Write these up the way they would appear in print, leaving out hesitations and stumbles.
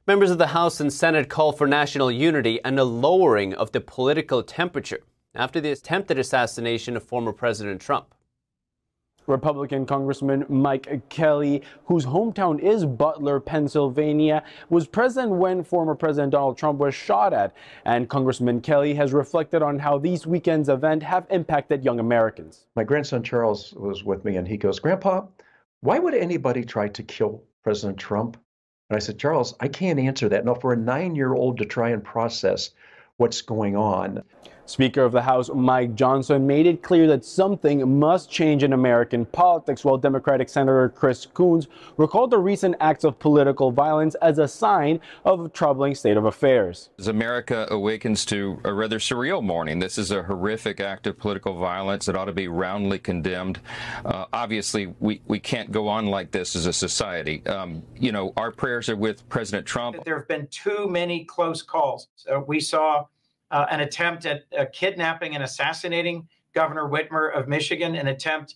Members of the House and Senate call for national unity and a lowering of the political temperature after the attempted assassination of former President Trump. Republican Congressman Mike Kelly, whose hometown is Butler, Pennsylvania, was present when former President Donald Trump was shot at. And Congressman Kelly has reflected on how these weekend's events have impacted young Americans. My grandson Charles was with me and he goes, "Grandpa, why would anybody try to kill President Trump?" And I said, "Charles, I can't answer that. No, for a 9-year-old to try and process what's going on." Speaker of the House Mike Johnson made it clear that something must change in American politics, while Democratic Senator Chris Coons recalled the recent acts of political violence as a sign of a troubling state of affairs. As America awakens to a rather surreal morning, this is a horrific act of political violence that ought to be roundly condemned. Obviously, we can't go on like this as a society. You know, our prayers are with President Trump. There have been too many close calls. We saw an attempt at kidnapping and assassinating Governor Whitmer of Michigan, an attempt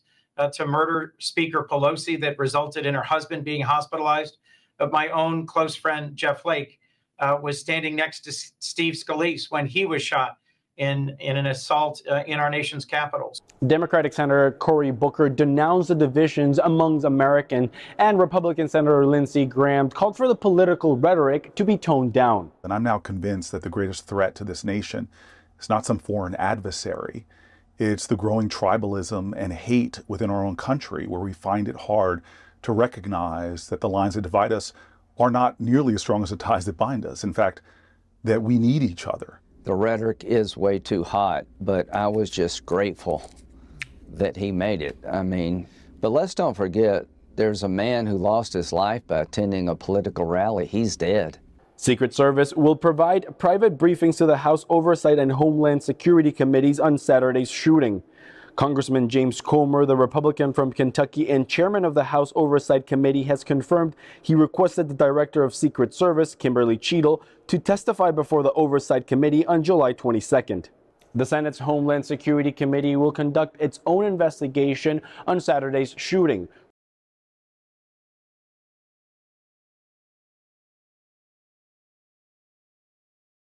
to murder Speaker Pelosi that resulted in her husband being hospitalized. My own close friend, Jeff Flake, was standing next to Steve Scalise when he was shot in an assault in our nation's capitals. Democratic Senator Cory Booker denounced the divisions amongst Americans, and Republican Senator Lindsey Graham called for the political rhetoric to be toned down. And I'm now convinced that the greatest threat to this nation is not some foreign adversary. It's the growing tribalism and hate within our own country, where we find it hard to recognize that the lines that divide us are not nearly as strong as the ties that bind us. In fact, that we need each other. The rhetoric is way too hot, but I was just grateful that he made it. I mean, but let's don't forget, there's a man who lost his life by attending a political rally. He's dead. Secret Service will provide private briefings to the House Oversight and Homeland Security Committees on Saturday's shooting. Congressman James Comer, the Republican from Kentucky and chairman of the House Oversight Committee, has confirmed he requested the Director of Secret Service, Kimberly Cheadle, to testify before the Oversight Committee on July 22nd. The Senate's Homeland Security Committee will conduct its own investigation on Saturday's shooting.